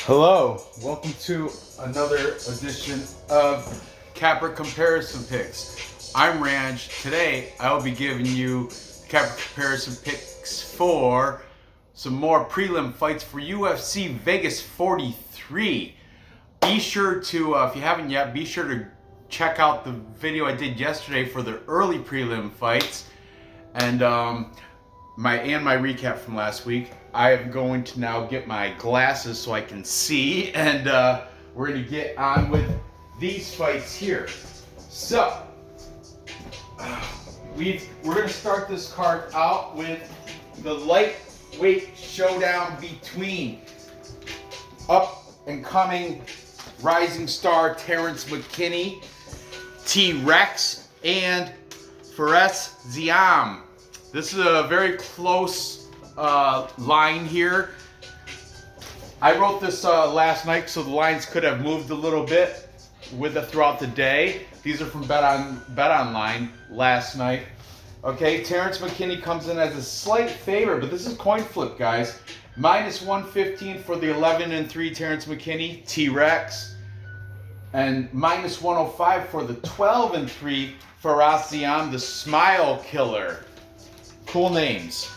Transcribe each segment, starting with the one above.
Hello, welcome to another edition of Capper Comparison Picks. I'm Ranch. Today I will be giving you Capper Comparison Picks for some more prelim fights for UFC Vegas 43. Be sure to, if you haven't yet, be sure to check out the video I did yesterday for the early prelim fights and my recap from last week. I am going to now get my glasses so I can see, and we're going to get on with these fights here. So, we're going to start this card out with the lightweight showdown between up and coming rising star Terrence Mckinney, T-Rex, and Ziam. This is a very close line here. I wrote this last night, so the lines could have moved a little bit throughout the day. These are from Bet Online last night. Okay, Terrence Mckinney comes in as a slight favorite, but this is coin flip, guys. Minus 115 for the 11-3 Terrence Mckinney, T-Rex, and minus 105 for the 12-3 Ziam, the Smile Killer. Cool names,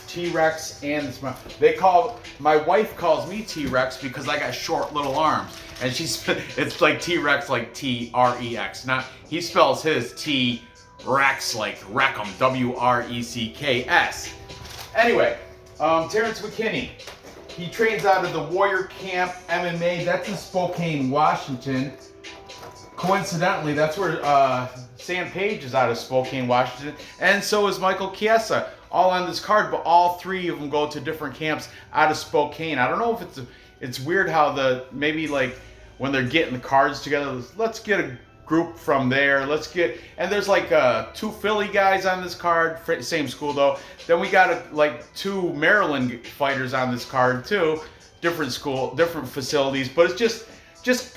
T-Rex and the Smile. My wife calls me T-Rex because I got short little arms, and it's like T-Rex, like T-R-E-X. Not, he spells his T-Rex like Wreckham, W-R-E-C-K-S. Anyway, Terrence Mckinney, he trains out of the Warrior Camp MMA. That's in Spokane, Washington. Coincidentally, that's where Sam Page is out of Spokane, Washington, and so is Michael Chiesa, all on this card, but all three of them go to different camps out of Spokane. I don't know if it's weird how maybe like when they're getting the cards together, let's get a group from there, and there's like two Philly guys on this card, same school though. Then we got like two Maryland fighters on this card too, different school, different facilities, but it's just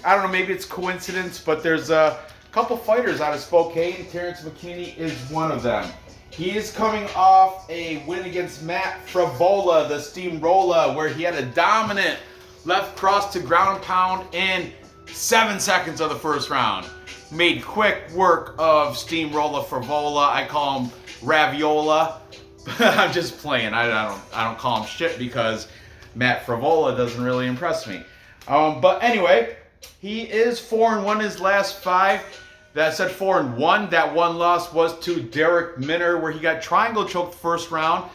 I don't know, maybe it's coincidence, but there's a couple fighters out of Spokane. Terrence Mckinney is one of them. He is coming off a win against Matt Frevola, the Steamroller, where he had a dominant left cross to ground and pound in 7 seconds of the first round. Made quick work of Steamroller Frevola. I call him Raviola. I'm just playing. I don't call him shit because Matt Frevola doesn't really impress me. But anyway, he is 4-1 his last 5. That said 4-1. That one loss was to Derek Minner, where he got triangle choked first round.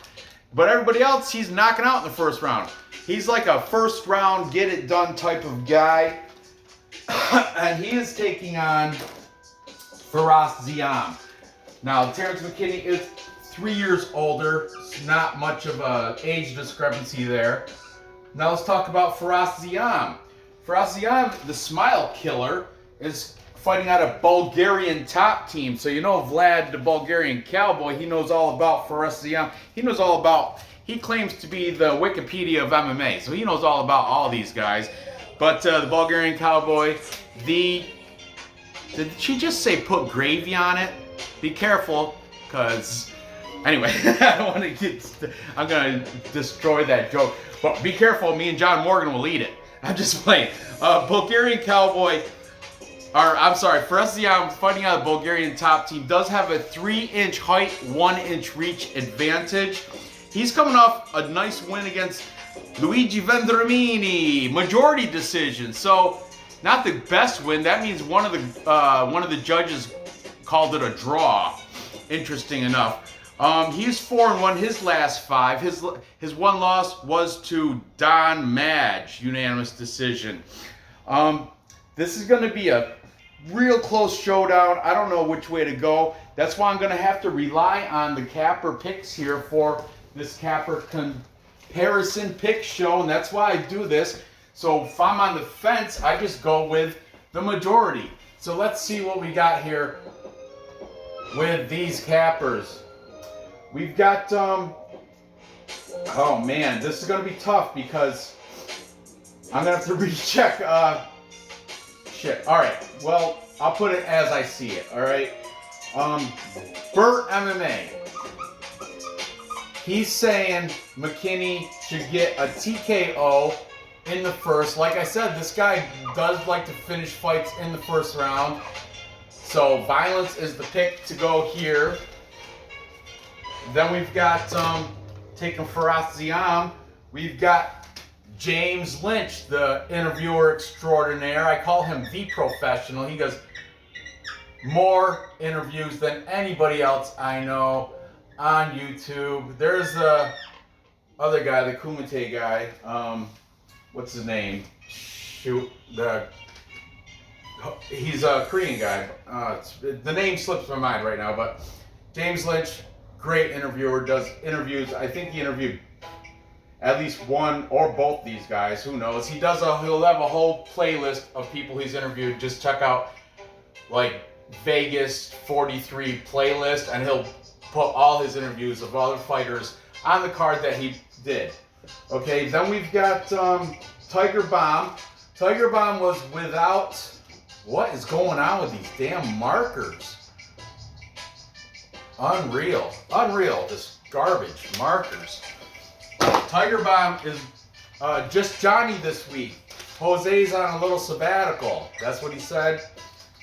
But everybody else, he's knocking out in the first round. He's like a first round, get it done type of guy. And he is taking on Ziam. Now, Terrence Mckinney is 3 years older. It's not much of an age discrepancy there. Now let's talk about Ziam. Ziam, the Smile Killer, is fighting out a Bulgarian top team. So you know Vlad, the Bulgarian cowboy, he knows all about Ziam. He claims to be the Wikipedia of MMA, so he knows all about all these guys. But the Bulgarian cowboy, did she just say put gravy on it? Be careful, because, anyway, I'm going to destroy that joke. But be careful, me and John Morgan will eat it. I'm just playing. Bulgarian cowboy, Ziam fighting out a Bulgarian top team, does have a 3-inch height, 1-inch reach advantage. He's coming off a nice win against Luigi Vendramini, majority decision. So, not the best win. That means one of the judges called it a draw. Interesting enough. He's 4-1 his last 5. His one loss was to Don Madge, unanimous decision. This is going to be a real close showdown. I don't know which way to go. That's why I'm going to have to rely on the Capper picks here for this Capper comparison pick show, and that's why I do this. So if I'm on the fence, I just go with the majority. So let's see what we got here with these Cappers. We've got, oh man, this is going to be tough because I'm going to have to recheck, shit. All right, well, I'll put it as I see it, all right? Burt MMA. He's saying McKinney should get a TKO in the first. Like I said, this guy does like to finish fights in the first round. So Violence is the pick to go here. Then we've got taking Faraz Ziam. We've got James Lynch, the interviewer extraordinaire. I call him the professional. He does more interviews than anybody else I know on YouTube. There's the other guy, the Kumite guy. What's his name? Shoot, he's a Korean guy. The name slips my mind right now, but James Lynch, great interviewer, does interviews. I think he interviewed at least one or both these guys. Who knows? He'll have a whole playlist of people he's interviewed. Just check out like Vegas 43 playlist, and he'll put all his interviews of other fighters on the card that he did. Okay, then we've got Tiger Bomb. Tiger Bomb was without. What is going on with these damn markers? Unreal. This garbage markers. Tiger Bomb is just Johnny this week. Jose's on a little sabbatical. That's what he said.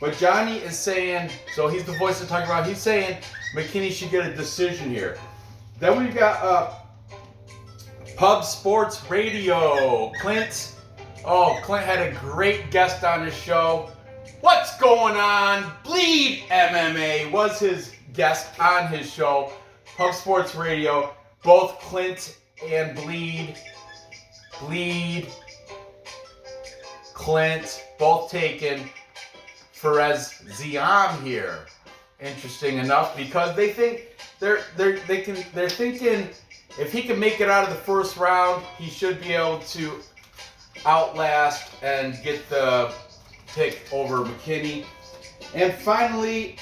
But Johnny is saying, so he's the voice of Tiger Bomb. He's saying McKinney should get a decision here. Then we've got Pub Sports Radio. Clint had a great guest on his show. What's going on? Bleed MMA was his guest on his show. Pub Sports Radio. Both Clint and Bleed, Clint, both taken Faraz Ziam here. Interesting enough, because they think they're thinking if he can make it out of the first round, he should be able to outlast and get the pick over McKinney. And finally,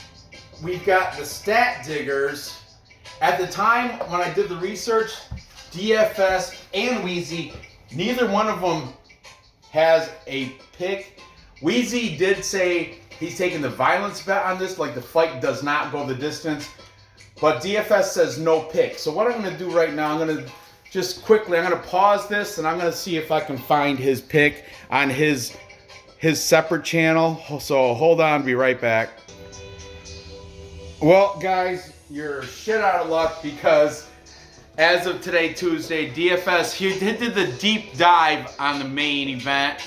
we've got the Stat Diggers. At the time when I did the research, DFS and Wheezy, neither one of them has a pick. Wheezy did say he's taking the Violence bet on this, like the fight does not go the distance. But DFS says no pick. So what I'm going to do right now, I'm going to just quickly, I'm going to pause this and I'm going to see if I can find his pick on his separate channel. So hold on, be right back. Well, guys, you're shit out of luck because as of today, Tuesday, DFS, he did the deep dive on the main event.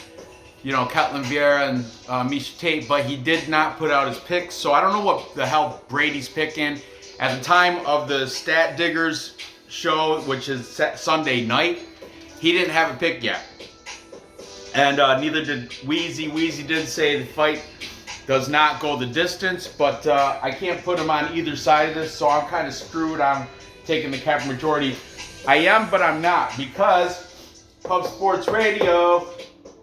You know, Ketlin Vieira and Misha Tate, but he did not put out his picks. So I don't know what the hell Brady's picking. At the time of the Stat Diggers show, which is Sunday night, he didn't have a pick yet. And neither did Wheezy. Wheezy did say the fight does not go the distance, but I can't put him on either side of this, so I'm kind of screwed. I'm taking the cap majority. I am, but I'm not, because Pub Sports Radio,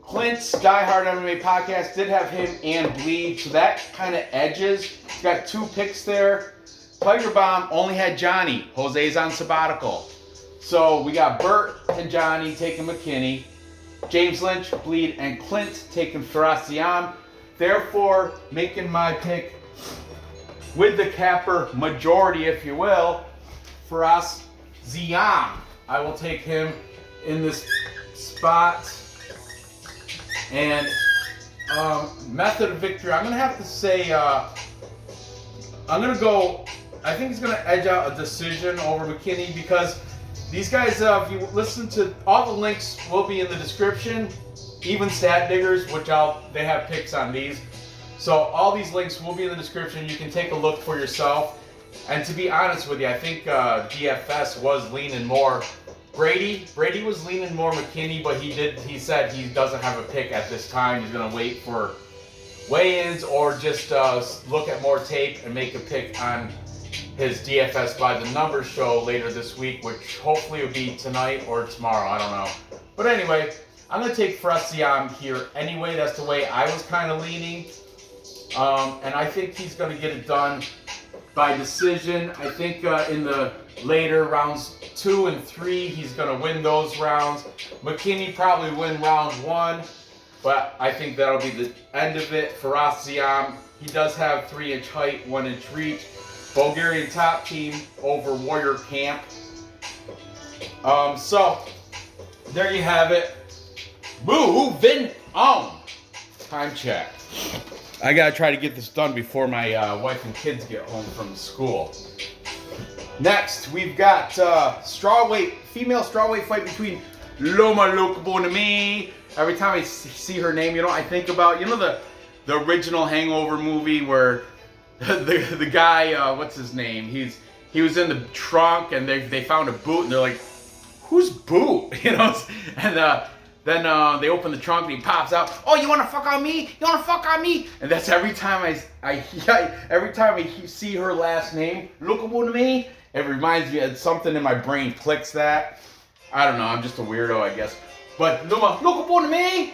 Clint's Die Hard MMA podcast did have him and Bleed, so that kind of edges. He's got two picks there. Tiger Bomb only had Johnny. Jose's on sabbatical. So we got Bert and Johnny taking McKinney. James Lynch, Bleed, and Clint taking Faraz Ziam. Therefore, making my pick with the capper majority, if you will, Faraz Ziam. I will take him in this spot. And method of victory, I'm going to have to say, I'm going to go, I think he's going to edge out a decision over McKinney, because these guys, if you listen to, all the links will be in the description, even Stat Diggers, which they have picks on these. So all these links will be in the description. You can take a look for yourself. And to be honest with you, I think DFS was leaning more Brady was leaning more McKinney, but he said he doesn't have a pick at this time. He's going to wait for weigh-ins or just look at more tape and make a pick on his DFS by the numbers show later this week, which hopefully will be tonight or tomorrow. I don't know. But anyway, I'm going to take Faraz Ziam here anyway. That's the way I was kind of leaning. And I think he's going to get it done by decision. I think in the later rounds 2 and 3, he's going to win those rounds. McKinney probably win round 1, but I think that'll be the end of it. Faraz Ziam, he does have 3-inch height, 1-inch reach. Bulgarian top team over Warrior Camp. So there you have it. moving on. Time check. I gotta try to get this done before my wife and kids get home from school. Next, we've got female strawweight fight between Loma Lookboonmee. Every time I see her name, I think about, the original Hangover movie where the guy, what's his name? He was in the trunk and they found a boot and they're like, whose boot? And then they open the trunk and he pops out. Oh, you want to fuck on me? You want to fuck on me? And that's every time every time I see her last name, Lookboonmee, it reminds me of something in my brain clicks that. I don't know. I'm just a weirdo, I guess. But Lookboonmee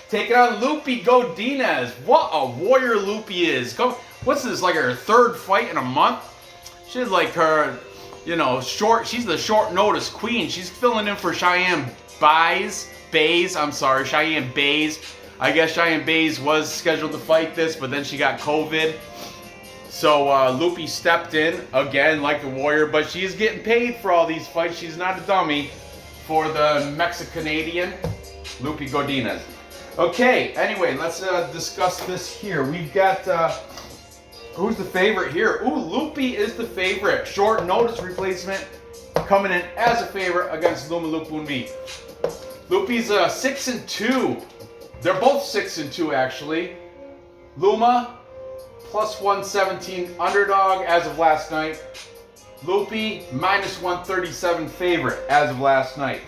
taking on Godinez. What a warrior Lupi is. What's this, like her third fight in a month? She's like her, she's the short notice queen. She's filling in for Cheyenne Bays. I guess Cheyenne Bays was scheduled to fight this, but then she got COVID. So Lupi stepped in again like a warrior, but she's getting paid for all these fights. She's not a dummy for the Mexican-Canadian Lupi Godinez. Okay, anyway, let's discuss this here. We've got, who's the favorite here? Ooh, Lupi is the favorite. Short notice replacement coming in as a favorite against Loma Lookboonmee. Lupi's 6-2. They're both 6-2 actually. Loma plus 117 underdog as of last night. Lupi minus 137 favorite as of last night.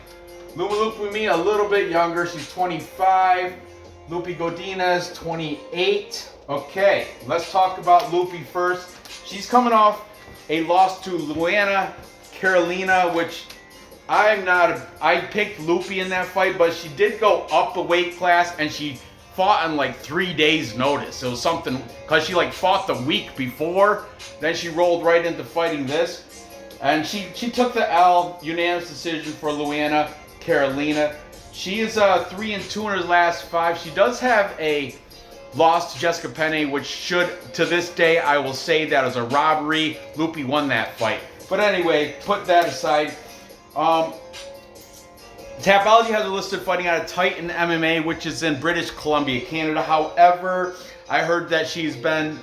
Loma Lookboonmee a little bit younger. She's 25. Lupi Godinez 28. Okay, let's talk about Lupi first. She's coming off a loss to Luana Carolina, which I picked Lupi in that fight, but she did go up a weight class and she fought on like 3 days notice. It was something, because she fought the week before, then she rolled right into fighting this. And she took the L, unanimous decision for Luana Carolina. She is 3-2 in her last 5. She does have a loss to Jessica Penne, which should, to this day, I will say that is a robbery. Lupi won that fight. But anyway, put that aside. Tapology has her listed fighting out of Titan MMA, which is in British Columbia, Canada. However, I heard that she's been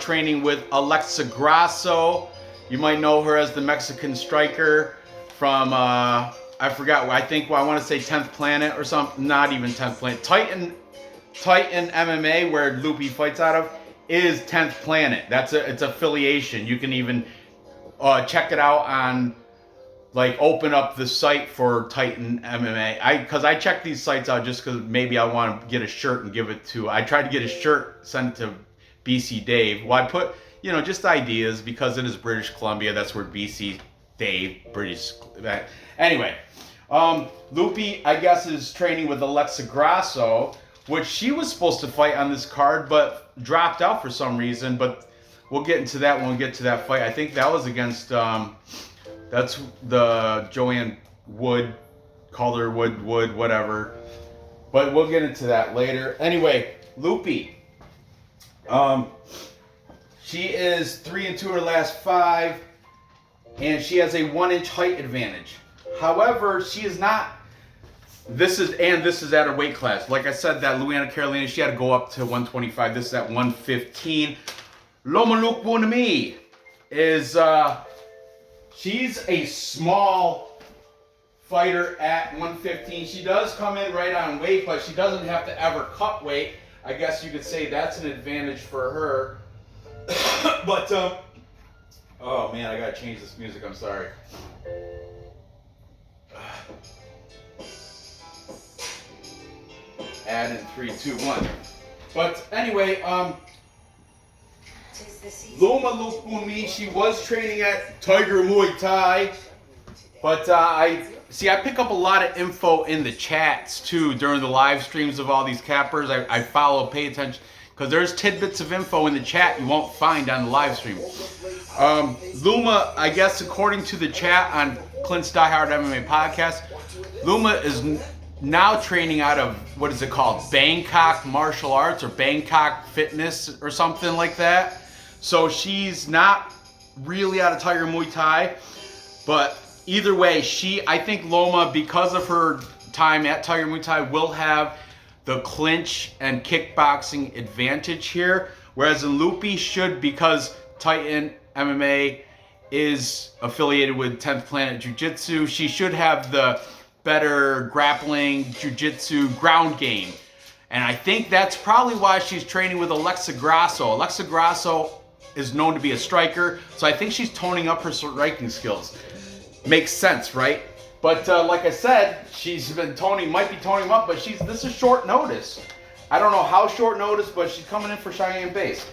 training with Alexa Grasso. You might know her as the Mexican striker from, I forgot, I want to say 10th Planet or something. Not even 10th Planet. Titan MMA, where Lupi fights out of, is 10th Planet. It's affiliation. You can even check it out on, open up the site for Titan MMA. Because I check these sites out just because maybe I want to get a shirt and give it to. I tried to get a shirt sent to BC Dave. Well, I put, just ideas because it is British Columbia. That's where BC Dave, British. Anyway, Lupi, I guess, is training with Alexa Grasso, which she was supposed to fight on this card, but dropped out for some reason. But we'll get into that when we get to that fight. I think that was against. That's the Joanne Wood, Calder Wood, whatever. But we'll get into that later. Anyway, Lupi. She is 3-2 in her last 5, and she has a 1-inch height advantage. However, she is not. This is at her weight class. Like I said, that Luana Carolina, she had to go up to 125. This is at 115. Loma Lookboonmee is. She's a small fighter at 115. She does come in right on weight, but she doesn't have to ever cut weight. I guess you could say that's an advantage for her. But, oh man, I gotta change this music, I'm sorry. Add in 3, 2, 1. But anyway, Loma Lookboonmee, she was training at Tiger Muay Thai, but I pick up a lot of info in the chats too during the live streams of all these cappers. I follow, pay attention, because there's tidbits of info in the chat you won't find on the live stream. Loma, I guess according to the chat on Clint's Die Hard MMA podcast, Loma is now training out of, what is it called, Bangkok Martial Arts or Bangkok Fitness or something like that. So she's not really out of Tiger Muay Thai, but either way, I think Loma, because of her time at Tiger Muay Thai will have the clinch and kickboxing advantage here, whereas in Loopy should, because Titan MMA is affiliated with 10th Planet Jiu-Jitsu, she should have the better grappling, jiu-jitsu, ground game. And I think that's probably why she's training with Alexa Grasso. Alexa Grasso is known to be a striker, so I think she's toning up her striking skills. Makes sense, right? But like I said, she's been might be toning them up, but this is short notice. I don't know how short notice, but she's coming in for Cheyenne base.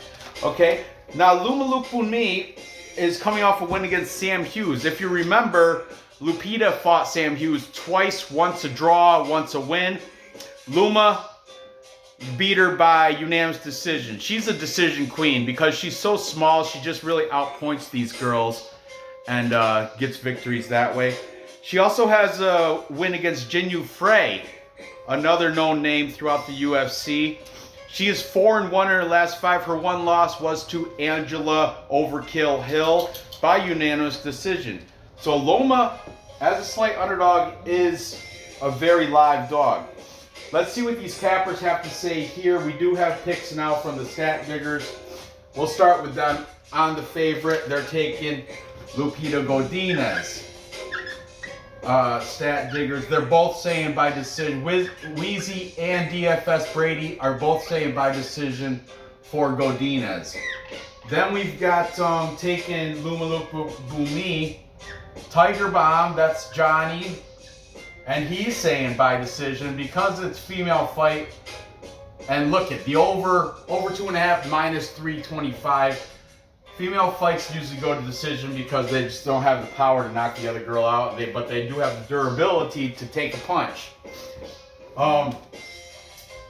Okay, now Loma Lookboonmee is coming off a win against Sam Hughes. If you remember, Lupita fought Sam Hughes twice, once a draw, once a win. Loma beat her by unanimous decision. She's a decision queen because she's so small. She just really outpoints these girls and gets victories that way. She also has a win against Jinyu Frey, another known name throughout the UFC. She is 4-1 in her last 5. Her one loss was to Angela Overkill Hill by unanimous decision. So Loma, as a slight underdog, is a very live dog. Let's see what these cappers have to say here. We do have picks now from the stat diggers. We'll start with them on the favorite. They're taking Lupita Godinez. Stat diggers, they're both saying by decision. Wheezy and DFS Brady are both saying by decision for Godinez. Then we've got taking Loma Lookboonmee, Tiger Bomb, that's Johnny, and he's saying by decision because it's female fight. And look at the over 2.5 minus 325. Female fights usually go to decision because they just don't have the power to knock the other girl out, but they do have the durability to take a punch.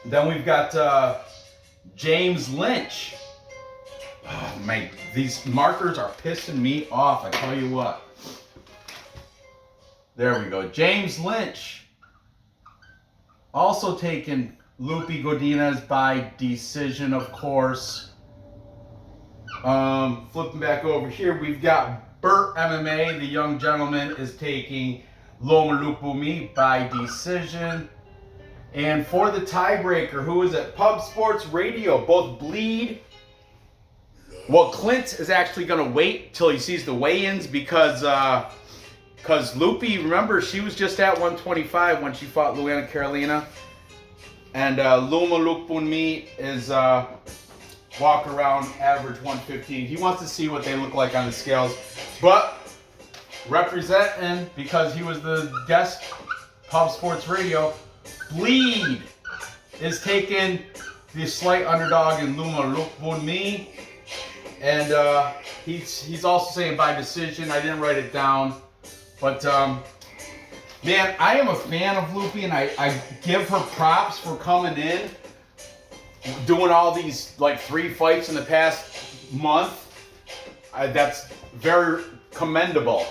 Then we've got James Lynch. Oh man, these markers are pissing me off, I tell you what. There we go. James Lynch. Also taking Loopy Godinez by decision, of course. Flipping back over here, we've got Burt MMA. The young gentleman is taking Loma Lookboonmee by decision. And for the tiebreaker, who is at Pub Sports Radio, both bleed. Well, Clint is actually going to wait till he sees the weigh-ins because Loopy, remember, she was just at 125 when she fought Luana Carolina. And Loma Lookboonmee is walk around average 115. He wants to see what they look like on the scales. But representing, because he was the guest, Pub Sports Radio, Bleed is taking the slight underdog in Loma Lookboonmee. And he's also saying by decision. I didn't write it down. But, man, I am a fan of Loopy, and I give her props for coming in, doing all these, like, 3 fights in the past month. That's very commendable.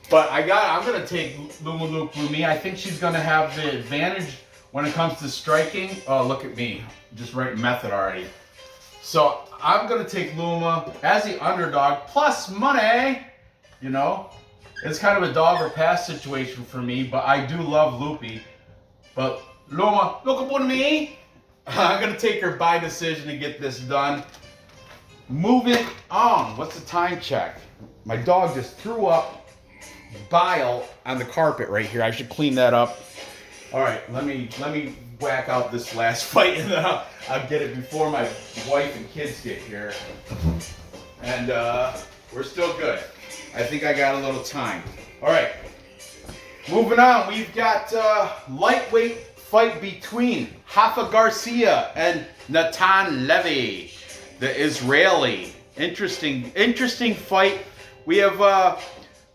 But I'm going to take Loma Lookboonmee. I think she's going to have the advantage when it comes to striking. Oh, look at me. Just writing method already. So I'm going to take Loma as the underdog, plus money, you know. It's kind of a dog or pass situation for me, but I do love Loopy. But Loma Lookboonmee, I'm going to take her by decision to get this done. Moving on. What's the time check? My dog just threw up bile on the carpet right here. I should clean that up. All right, let me whack out this last fight, and then I'll get it before my wife and kids get here. And we're still good. I think I got a little time. All right, moving on. We've got lightweight fight between Hafa Garcia and Natan Levy, the Israeli. Interesting fight. We have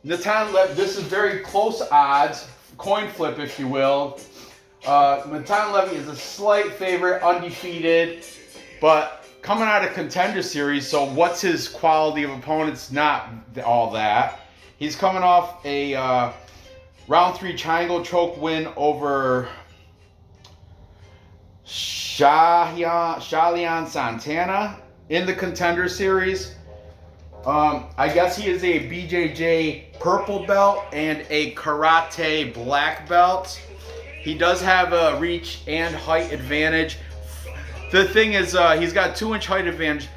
Natan Levy. This is very close odds, coin flip, if you will. Natan Levy is a slight favorite, undefeated, but coming out of Contender Series, so what's his quality of opponents? Not all that. He's coming off a round 3 triangle choke win over Shalian Santana in the Contender Series. I guess he is a BJJ purple belt and a karate black belt. He does have a reach and height advantage. The thing is, he's got 2-inch height advantage.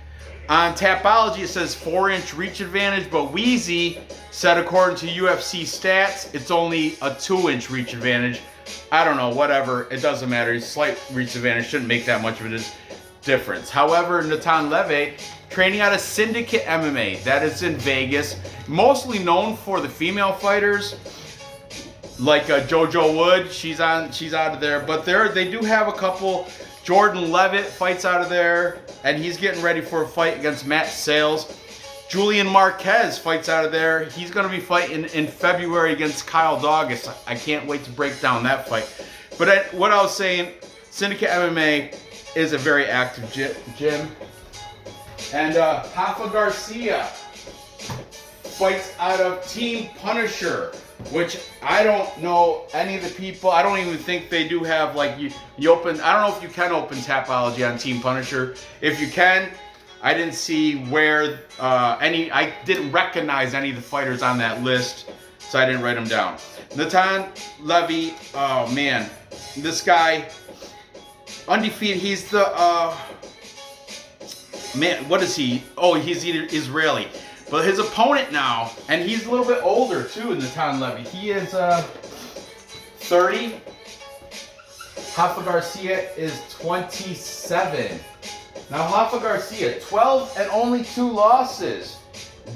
On Tapology, it says 4-inch reach advantage, but Wheezy said according to UFC stats, it's only a 2-inch reach advantage. I don't know, whatever. It doesn't matter. Slight reach advantage shouldn't make that much of a difference. However, Natan Levy, training out of Syndicate MMA, that is in Vegas, mostly known for the female fighters, like JoJo Wood. She's out of there, but they do have a couple. Jordan Levitt fights out of there, and he's getting ready for a fight against Matt Sales. Julian Marquez fights out of there. He's going to be fighting in February against Kyle Daugus. I can't wait to break down that fight. But what I was saying, Syndicate MMA is a very active gym. And Rafa Garcia fights out of Team Punisher, which I don't know any of the people. I don't even think they do have, like, you open. I don't know if you can open Tapology on Team Punisher. If you can, I didn't see where I didn't recognize any of the fighters on that list, so I didn't write them down. Natan Levy, oh man, this guy, undefeated. He's the man. What is he? Oh, he's Israeli. But his opponent now, and he's a little bit older too, Natan Levy. He is 30. Rafa Garcia is 27. Now Rafa Garcia, 12 and only 2 losses.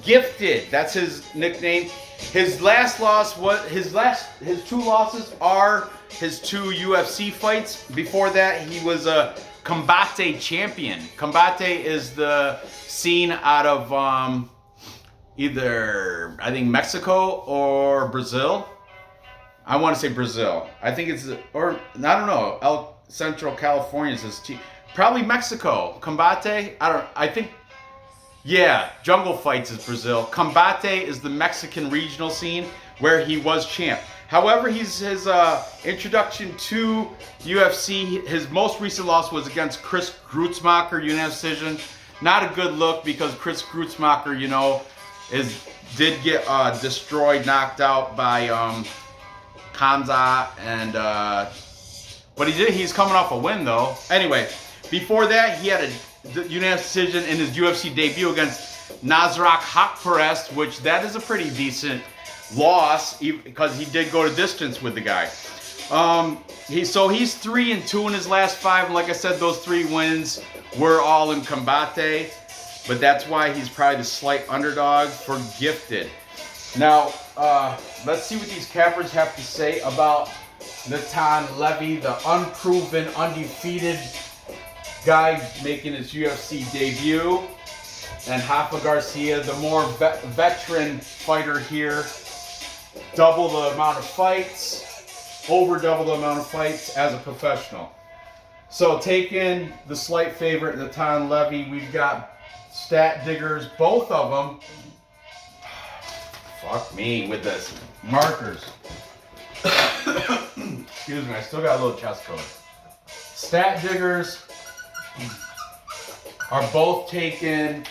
Gifted, that's his nickname. His last loss was his 2 losses are his 2 UFC fights. Before that, he was a Combate champion. Combate is the scene out of either, I think, Mexico or Brazil. I want to say Brazil. I think it's, or I don't know, Central California says probably Mexico. Combate, I think, yeah, Jungle Fights is Brazil. Combate is the Mexican regional scene where he was champ. However, his introduction to UFC, his most recent loss was against Chris Grutzmacher, unanimous decision. Not a good look because Chris Grutzmacher, you know, did get destroyed, knocked out by Kanza, and but he's coming off a win though. Anyway, before that, he had a unanimous decision in his UFC debut against Nasrat Haqparast, which that is a pretty decent loss because he did go to distance with the guy. He's 3-2 in his last 5. Like I said, those 3 wins were all in Combate, but that's why he's probably the slight underdog for Gifted. Now, let's see what these cappers have to say about Natan Levy, the unproven, undefeated guy making his UFC debut, and Rafa Garcia, the more veteran fighter here. Double the amount of fights, over double the amount of fights as a professional. So taking the slight favorite, Natan Levy, we've got stat diggers, both of them. Fuck me with this. Markers. Excuse me, I still got a little chest cold. Stat diggers are both taken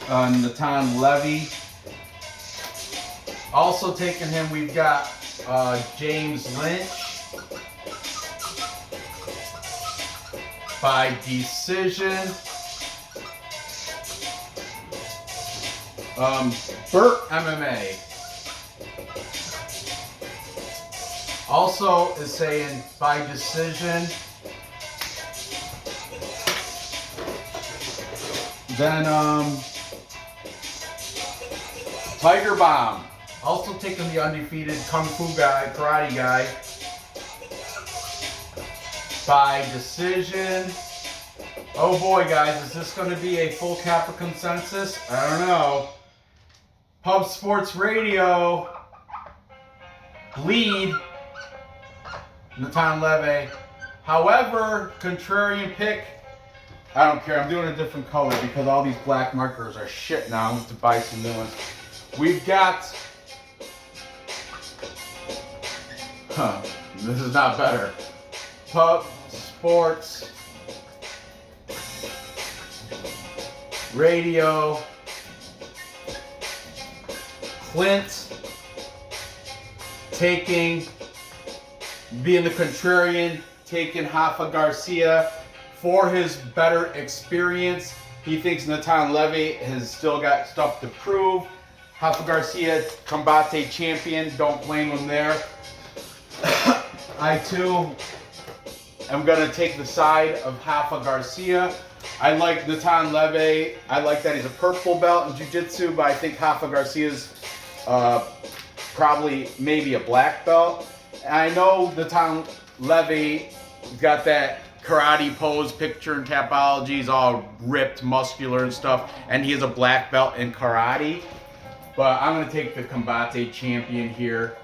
on Natan Levy. Also taking him, we've got James Lynch by decision. Burt MMA also is saying by decision. Then Tiger Bomb also taking the undefeated Kung Fu guy, karate guy, by decision. Oh boy, guys, is this going to be a full Kappa consensus? I don't know. Pub Sports Radio, lead, Natan Levy. However, contrarian pick, I don't care. I'm doing a different color because all these black markers are shit now. I have to buy some new ones. We've got, this is not better. Pub Sports Radio, Clint taking being the contrarian, taking Hafa Garcia for his better experience. He thinks Natan Levy has still got stuff to prove. Hafa Garcia, combate champion, don't blame him there. I too am going to take the side of Hafa Garcia. I like Natan Levy. I like that he's a purple belt in jiu-jitsu, but I think Hafa Garcia's probably maybe a black belt. And I know Natan Levy got that karate pose picture in Tapology. He's all ripped, muscular and stuff, and he is a black belt in karate. But I'm going to take the combate champion here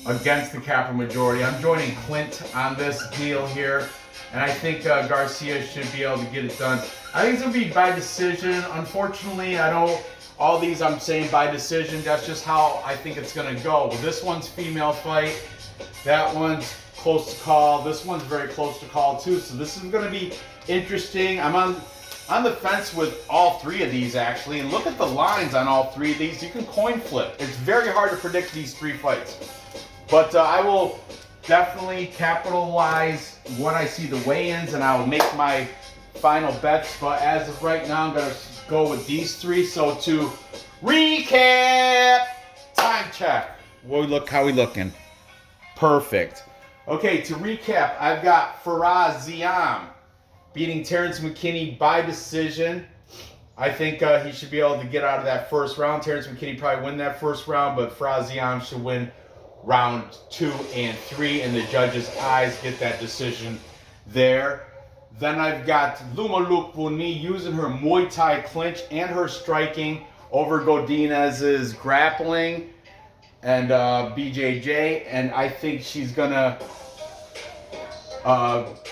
against the Capra majority. I'm joining Clint on this deal here, and I think Garcia should be able to get it done. I think it's going to be by decision. Unfortunately, I know all these I'm saying by decision. That's just how I think it's going to go. Well, this one's female fight. That one's close to call. This one's very close to call too. So this is going to be interesting. I'm on the fence with all three of these actually. And look at the lines on all three of these. You can coin flip. It's very hard to predict these three fights. But I will definitely capitalize when I see the weigh-ins, and I will make my final bets. But as of right now, I'm going to go with these three. So to recap, time check. How we looking? Perfect. Okay, to recap, I've got Ziam beating Terrence Mckinney by decision. I think he should be able to get out of that first round. Terrence Mckinney probably win that first round, but Ziam should win round 2 and 3 in the judges' eyes, get that decision there. Then I've got Loma Lookboonmee using her Muay Thai clinch and her striking over Godinez's grappling and BJJ, and I think she's gonna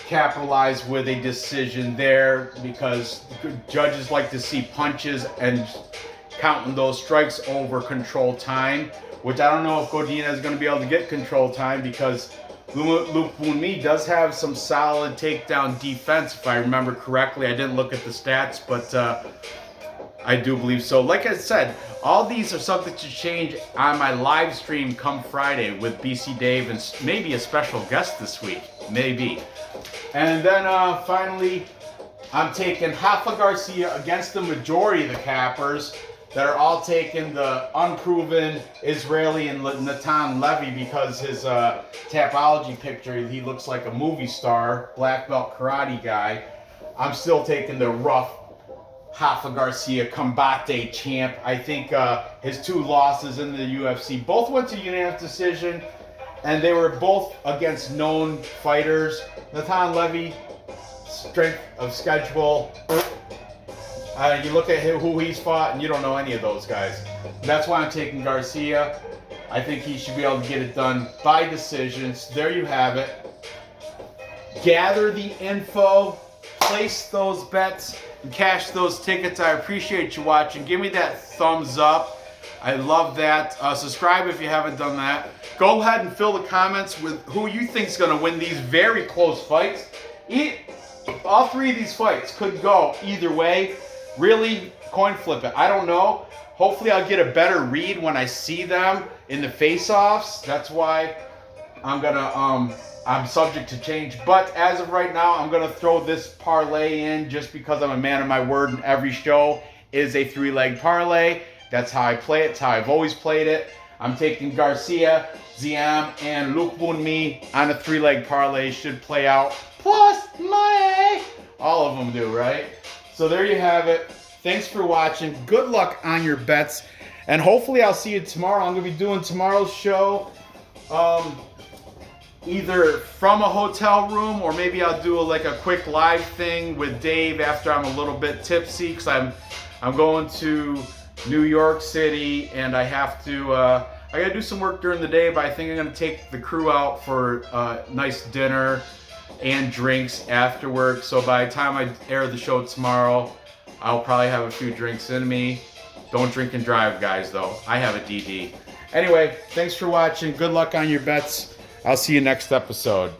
capitalize with a decision there because judges like to see punches and counting those strikes over control time, which I don't know if Godinez is going to be able to get control time because Lookboonmee does have some solid takedown defense, if I remember correctly. I didn't look at the stats, but I do believe so. Like I said, all these are subject to change on my live stream come Friday with BC Dave and maybe a special guest this week. Maybe. And then finally, I'm taking Hafa Garcia against the majority of the cappers that are all taking the unproven Israeli and Natan Levy because his Tapology picture, he looks like a movie star, black belt karate guy. I'm still taking the rough Hafa Garcia combate champ. I think his 2 losses in the UFC both went to unanimous decision, and they were both against known fighters. Natan Levy, strength of schedule. You look at who he's fought, and you don't know any of those guys. That's why I'm taking Garcia. I think he should be able to get it done by decisions. There you have it. Gather the info, place those bets, and cash those tickets. I appreciate you watching. Give me that thumbs up. I love that. Subscribe if you haven't done that. Go ahead and fill the comments with who you think is going to win these very close fights. All 3 of these fights could go either way. Really, coin flip it. I don't know. Hopefully I'll get a better read when I see them in the face-offs. That's why I'm subject to change. But as of right now, I'm going to throw this parlay in just because I'm a man of my word, and every show is a 3-leg parlay. That's how I play it. It's how I've always played it. I'm taking Garcia, Ziam, and Lookboonmee on a 3-leg parlay. Should play out. Plus money. All of them do, right? So there you have it. Thanks for watching. Good luck on your bets. And hopefully I'll see you tomorrow. I'm going to be doing tomorrow's show either from a hotel room, or maybe I'll do a quick live thing with Dave after I'm a little bit tipsy, because I'm going to New York City and I have to I got to do some work during the day, but I think I'm going to take the crew out for a nice dinner and drinks after work. So by the time I air the show tomorrow, I'll probably have a few drinks in me. Don't drink and drive, guys, though. I have a DD. Anyway, thanks for watching. Good luck on your bets. I'll see you next episode.